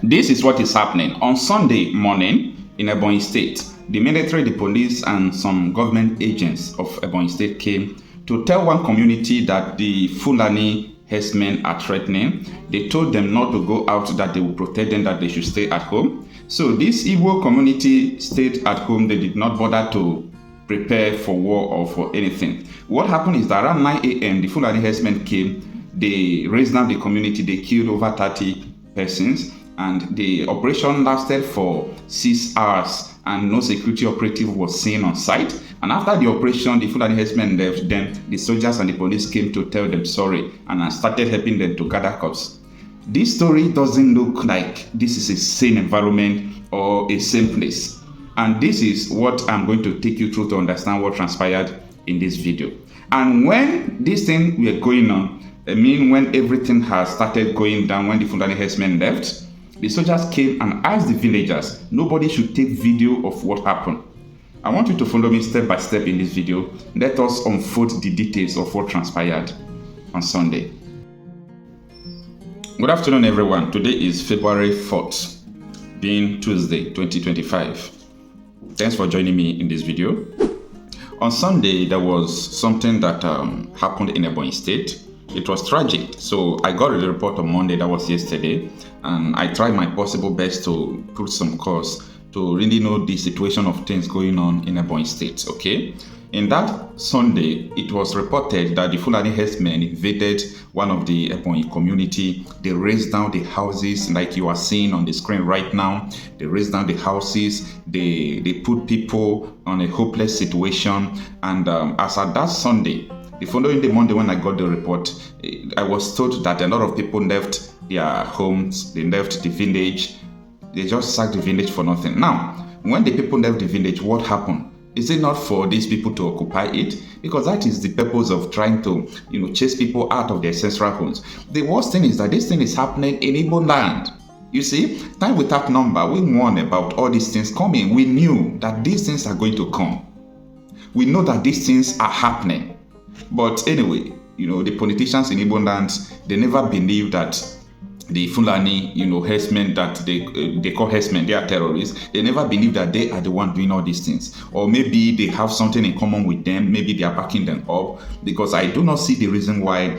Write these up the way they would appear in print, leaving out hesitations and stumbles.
This is what is happening. On Sunday morning in Ebonyi State, the military, the police, and some government agents of Ebonyi State came to tell one community that the Fulani herdsmen are threatening. They told them not to go out, that they will protect them, that they should stay at home. So this Igbo community stayed at home. They did not bother to prepare for war or for anything. What happened is that around 9 a.m., the Fulani herdsmen came. They raised down the community. They killed over 30 persons. And the operation lasted for 6 hours, and no security operative was seen on site. And after the operation, the Fulani herdsmen left. Then the soldiers and the police came to tell them sorry and started helping them to gather crops. This story doesn't look like this is a sane environment or a sane place. And this is what I'm going to take you through to understand what transpired in this video. And when this thing were going on, when everything has started going down, when the Fulani herdsmen left, the soldiers came and asked the villagers, nobody should take video of what happened. I want you to follow me step by step in this video. Let us unfold the details of what transpired on Sunday. Good afternoon, everyone. Today is February 4th, being Tuesday, 2025. Thanks for joining me in this video. On Sunday, there was something that happened in Ebonyi State. It was tragic. So I got a report on Monday, that was yesterday, and I tried my possible best to put some course to really know the situation of things going on in Ebonyi State, okay? In that Sunday, it was reported that the Fulani herdsmen invaded one of the Ebonyi community. They razed down the houses like you are seeing on the screen right now. They razed down the houses. They put people on a hopeless situation. And as at that Sunday, the following day, Monday, when I got the report, I was told that a lot of people left their homes, they left the village, they just sacked the village for nothing. Now, when the people left the village, what happened? Is it not for these people to occupy it? Because that is the purpose of trying to, chase people out of their ancestral homes. The worst thing is that this thing is happening in Igbo land. You see, time without number, we warned about all these things coming. We knew that these things are going to come. We know that these things are happening. But anyway, the politicians in Igbo lands, they never believe that the Fulani, herdsmen that they call herdsmen, they are terrorists. They never believe that they are the one doing all these things. Or maybe they have something in common with them. Maybe they are backing them up. Because I do not see the reason why,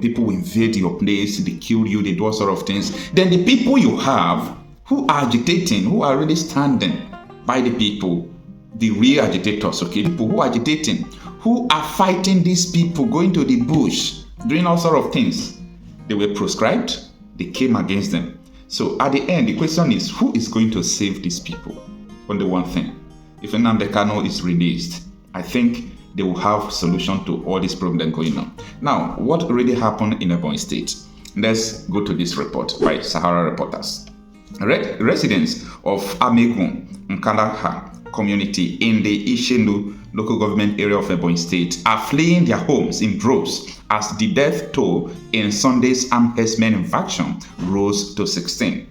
people invade your place, they kill you, they do all sort of things. Then the people you have who are agitating, who are really standing by the people, the real agitators, okay, people who are agitating, who are fighting these people, going to the bush, doing all sort of things. They were proscribed. They came against them. So at the end, the question is, who is going to save these people? Only one thing. If Nnamdi Kanu is released, I think they will have solution to all this problem going on. Now, what really happened in Ebonyi State? Let's go to this report by Sahara Reporters. Residents of Amegun, Nkalaha community in the Ishenu local government area of Ebonyi State are fleeing their homes in droves as the death toll in Sunday's armed herdsmen invasion rose to 16.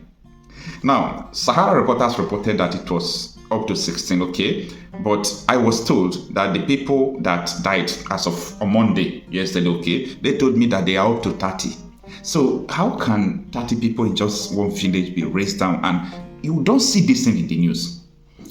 Now, Sahara Reporters reported that it was up to 16, okay? But I was told that the people that died as of on Monday, yesterday, okay, they told me that they are up to 30. So how can 30 people in just one village be raised down? And you don't see this thing in the news.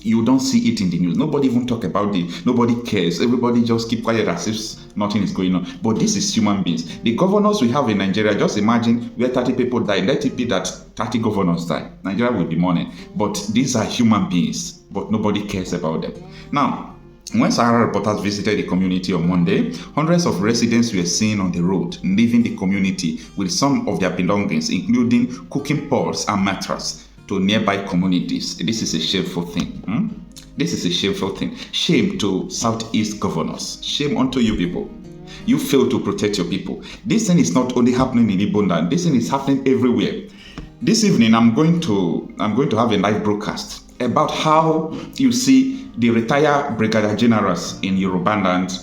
You don't see it in the news. Nobody even talk about it. Nobody cares. Everybody just keep quiet as if nothing is going on. But this is human beings. The governors we have in Nigeria, just imagine where 30 people die. Let it be that 30 governors die. Nigeria will be mourning. But these are human beings. But nobody cares about them. Now, when Sahara Reporters visited the community on Monday, hundreds of residents were seen on the road, leaving the community with some of their belongings, including cooking pots and mattresses, to nearby communities. This is a shameful thing. This is a shameful thing. Shame to Southeast governors. Shame unto you people. You fail to protect your people. This thing is not only happening in Igbo land. This thing is happening everywhere. This evening, I'm going to have a live broadcast about how you see the retired brigadier generals in Yoruba land,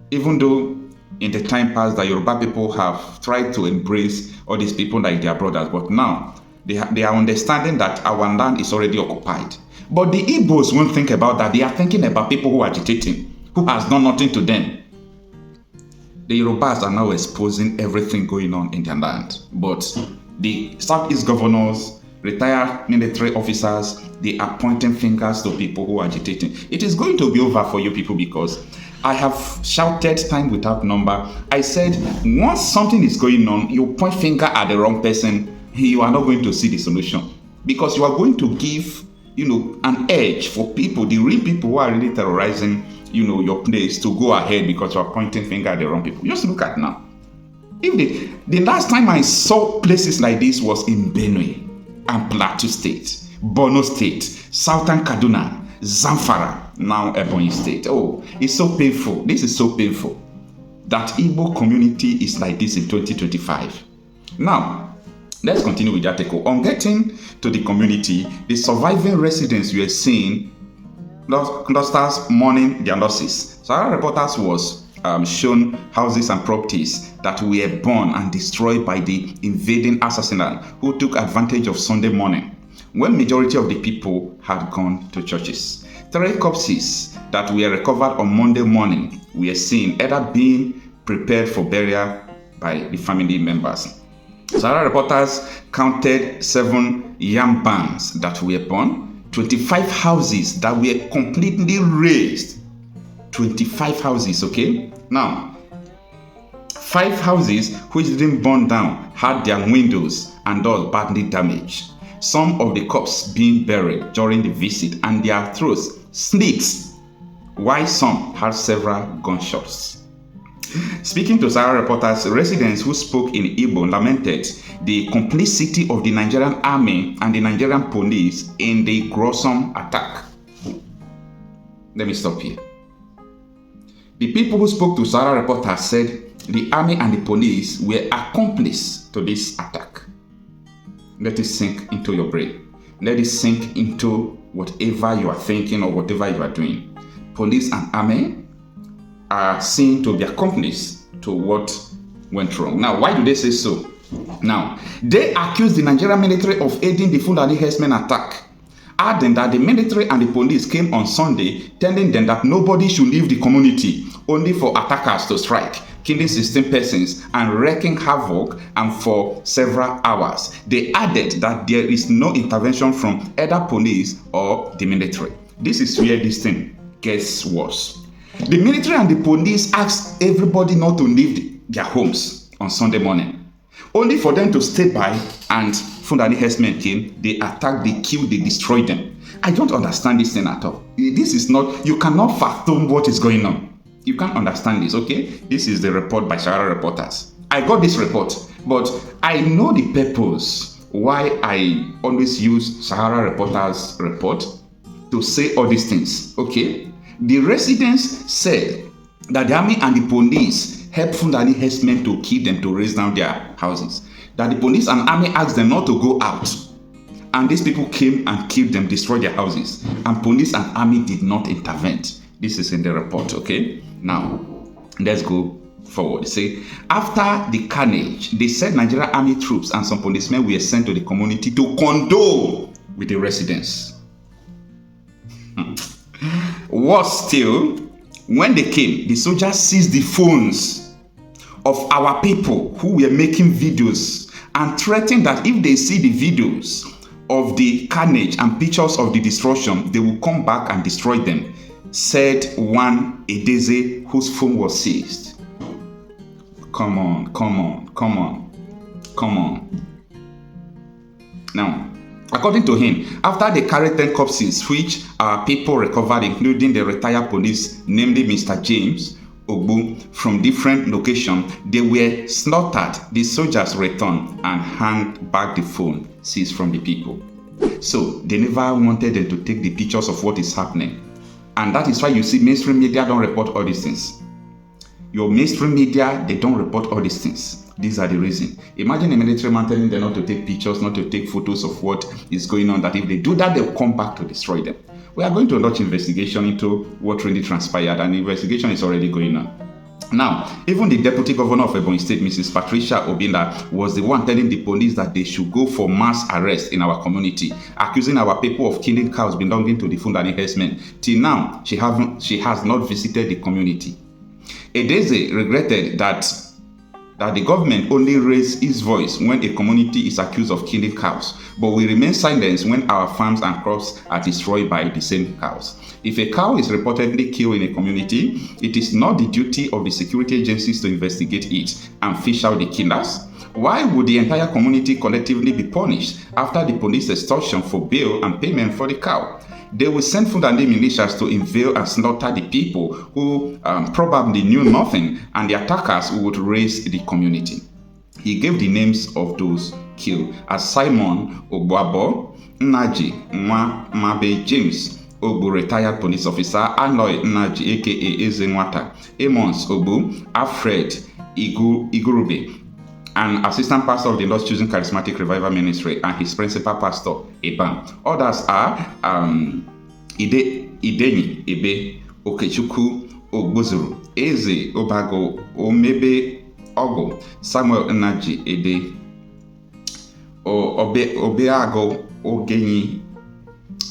even though in the time past the Yoruba people have tried to embrace all these people like their brothers, but now they are understanding that our land is already occupied. But the Igbos won't think about that. They are thinking about people who are agitating, who has done nothing to them. The Yorubas are now exposing everything going on in their land. But the Southeast governors, retired military officers, they are pointing fingers to people who are agitating. It is going to be over for you people because I have shouted time without number. I said, once something is going on, you point finger at the wrong person, you are not going to see the solution. Because you are going to give, an edge for people, the real people who are really terrorizing, your place to go ahead because you are pointing finger at the wrong people. Just look at now. If the last time I saw places like this was in Benue and Plateau State, Borno State, Southern Kaduna, Zamfara, now Ebonyi State. Oh, it's so painful. This is so painful that Igbo community is like this in 2025. Now, let's continue with the article. On getting to the community, the surviving residents were seeing clusters mourning their losses. Sahara Reporters was shown houses and properties that were burned and destroyed by the invading assassins who took advantage of Sunday morning, when majority of the people had gone to churches. 3 corpses that were recovered on Monday morning were seen either being prepared for burial by the family members. Sahara Reporters counted 7 yam barns that were burned, 25 houses that were completely razed. 25 houses, okay? Now, 5 houses which didn't burn down had their windows and doors badly damaged. Some of the corpses being buried during the visit and their throats slit, while some had several gunshots. Speaking to Sahara Reporters, residents who spoke in Igbo lamented the complicity of the Nigerian army and the Nigerian police in the gruesome attack. Let me stop here. The people who spoke to Sahara Reporters said the army and the police were accomplices to this attack. Let it sink into your brain. Let it sink into whatever you are thinking or whatever you are doing. Police and army are seen to be accomplices to what went wrong. Now, why do they say so? Now, they accuse the Nigerian military of aiding the Fulani herdsmen attack, adding that the military and the police came on Sunday telling them that nobody should leave the community, only for attackers to strike, killing 16 persons and wreaking havoc and for several hours. They added that there is no intervention from either police or the military. This is where this thing gets worse. The military and the police asked everybody not to leave their homes on Sunday morning, only for them to stay by, and Fulani herdsmen came, they attacked, they killed, they destroyed them. I don't understand this thing at all. This is not, you cannot fathom what is going on. You can't understand this, okay? This is the report by Sahara Reporters. I got this report, but I know the purpose why I always use Sahara Reporters report to say all these things, okay? The residents said that the army and the police helped Fulani herdsmen to kill them, to raise down their houses. That the police and army asked them not to go out. And these people came and killed them, destroyed their houses. And police and army did not intervene. This is in the report, okay? Now, let's go forward. They say, after the carnage, they said Nigerian army troops and some policemen were sent to the community to condole with the residents. Worse still, when they came, the soldiers seized the phones of our people who were making videos and threatened that if they see the videos of the carnage and pictures of the destruction, they will come back and destroy them, said one Edeze whose phone was seized. Come on. Now, according to him, after they carried 10 corpses, which our people recovered, including the retired police, namely Mr. James Ogbu, from different locations, they were slaughtered. The soldiers returned and handed back the phone seized from the people. So, they never wanted them to take the pictures of what is happening. And that is why you see mainstream media don't report all these things. Your mainstream media, they don't report all these things. These are the reason. Imagine a military man telling them not to take pictures, not to take photos of what is going on, that if they do that, they'll come back to destroy them. We are going to launch investigation into what really transpired, and the investigation is already going on. Now, even the deputy governor of Ebonyi State, Mrs. Patricia Obinna, was the one telling the police that they should go for mass arrest in our community, accusing our people of killing cows belonging to the Fulani herdsmen. Till now, she has not visited the community. Edeze regretted that that the government only raises its voice when a community is accused of killing cows, but we remain silent when our farms and crops are destroyed by the same cows. If a cow is reportedly killed in a community, it is not the duty of the security agencies to investigate it and fish out the killers. Why would the entire community collectively be punished after the police extortion for bail and payment for the cow? They will send Fulani militias to invade and slaughter the people who probably knew nothing, and the attackers would raise the community. He gave the names of those killed as Simon Ogbuabo, Nnamdi Mabe James Ogbu, retired police officer, Aloy Nnamdi aka Ezenwata, Amos Ogbu, Alfred Igurube, an assistant pastor of the Lord's Choosing Charismatic Revival Ministry, and his principal pastor, Ekpa. Others are Idenyi Ebe, Okechukwu Ogbozuru, Eze Obago, Omebe Ogo, Samuel Nnamdi Ede, Obeago Ogenyi,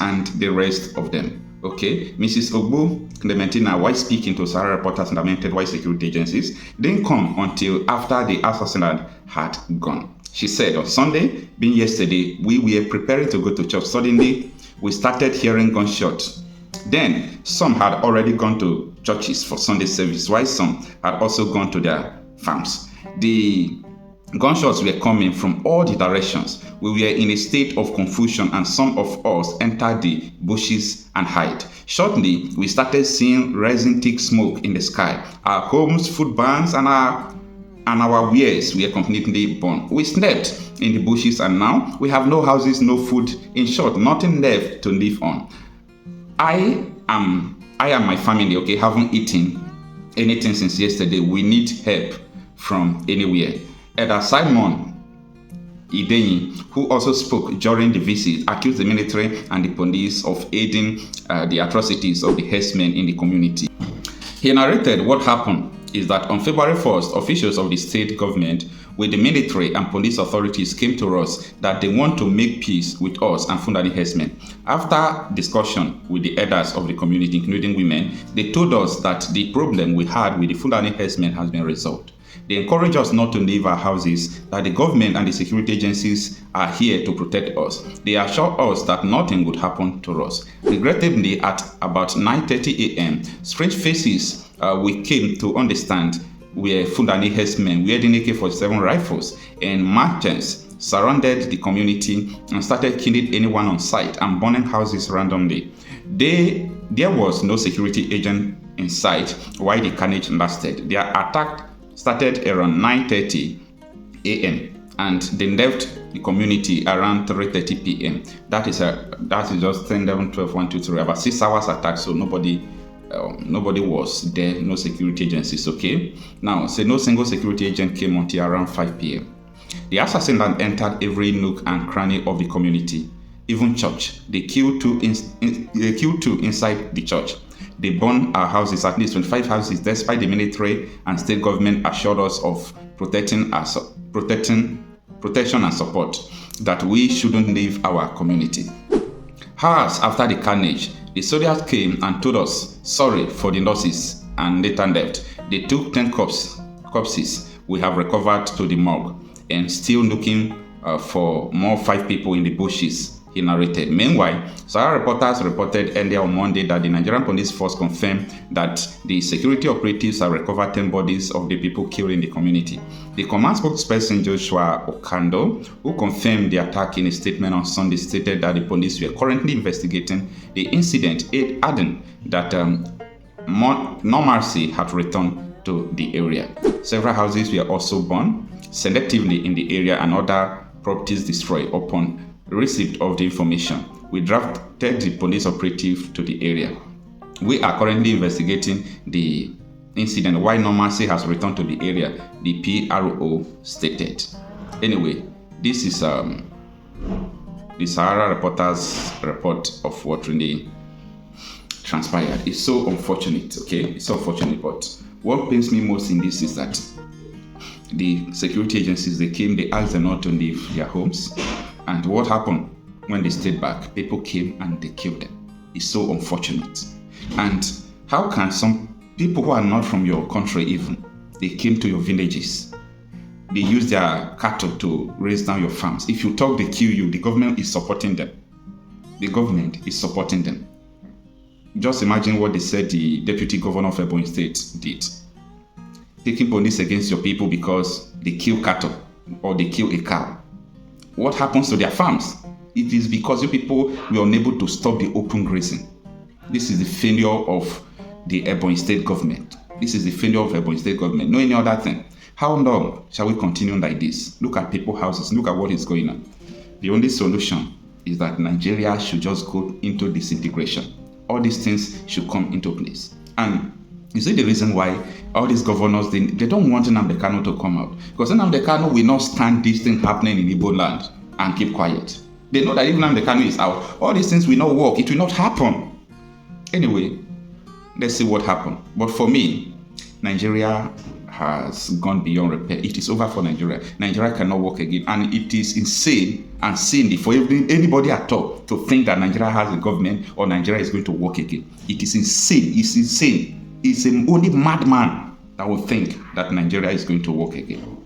and the rest of them. Okay, Mrs. Ogbu Clementina, while speaking to Sahara Reporters and lamented white security agencies, didn't come until after the assassinat had gone. She said, on Sunday, being yesterday, we were preparing to go to church. Suddenly, we started hearing gunshots. Then, some had already gone to churches for Sunday service, while some had also gone to their farms. The gunshots were coming from all the directions. We were in a state of confusion, and some of us entered the bushes and hid. Shortly, we started seeing rising thick smoke in the sky. Our homes, food barns, and our wares were completely burned. We slept in the bushes, and now we have no houses, no food. In short, nothing left to live on. I and my family, okay, haven't eaten anything since yesterday. We need help from anywhere. Elder Simon Idenyi, who also spoke during the visit, accused the military and the police of aiding the atrocities of the herdsmen in the community. He narrated what happened is that on February 1st, officials of the state government with the military and police authorities came to us that they want to make peace with us and Fulani herdsmen. After discussion with the elders of the community, including women, they told us that the problem we had with the Fulani herdsmen has been resolved. They encourage us not to leave our houses, that the government and the security agencies are here to protect us. They assure us that nothing would happen to us. Regrettably, at about 9:30 a.m., strange faces we came to understand were Fulani herdsmen wearing AK-47 rifles and merchants surrounded the community and started killing anyone on sight and burning houses randomly. There was no security agent in sight while the carnage lasted. Their attack started around 9:30 a.m. and they left the community around 3:30 p.m. That is just 10, 11, 12, 1, 2, 3, about 6 hours attack. So nobody was there, no security agencies. Okay, now say no single security agent came until around 5 p.m. The assassins entered every nook and cranny of the community, even church. They killed two inside the church. They burned our houses, at least 25 houses, despite the military and state government assured us of protection and support, that we shouldn't leave our community. Hours after the carnage, the soldiers came and told us sorry for the losses and later left. They took 10 corpses we have recovered to the morgue and still looking for more 5 people in the bushes, he narrated. Meanwhile, Sahara Reporters reported earlier on Monday that the Nigerian police force confirmed that the security operatives have recovered 10 bodies of the people killed in the community. The command spokesperson Joshua Okando, who confirmed the attack in a statement on Sunday, stated that the police were currently investigating the incident, adding that normalcy had returned to the area. Several houses were also burned selectively in the area and other properties destroyed. Upon receipt of the information, we drafted the police operative to the area. We are currently investigating the incident. Why normalcy has returned to the area, the PRO stated. Anyway, this is the Sahara Reporters report of what really transpired. It's so unfortunate, okay? It's so unfortunate, but what pains me most in this is that the security agencies, they came, they asked them not to leave their homes. And what happened when they stayed back? People came and they killed them. It's so unfortunate. And how can some people who are not from your country even, they came to your villages they use their cattle to raise down your farms. If you talk, they kill you. The government is supporting them. The government is supporting them. Just imagine what they said the deputy governor of Ebonyi State did. Taking police against your people because they kill cattle or they kill a cow. What happens to their farms? It is because you people were unable to stop the open grazing. This is the failure of the Ebonyi State government. This is the failure of Ebonyi State government. No any other thing. How long shall we continue like this? Look at people's houses. Look at what is going on. The only solution is that Nigeria should just go into disintegration. All these things should come into place. And you see the reason why all these governors, they don't want Nnamdi Kanu to come out. Because Nnamdi Kanu will not stand this thing happening in Igbo land and keep quiet. They know that if Nnamdi Kanu is out, all these things will not work. It will not happen. Anyway, let's see what happened. But for me, Nigeria has gone beyond repair. It is over for Nigeria. Nigeria cannot work again. And it is insane and silly for anybody at all to think that Nigeria has a government or Nigeria is going to work again. It is insane. It's insane. It's only madman that will think that Nigeria is going to work again.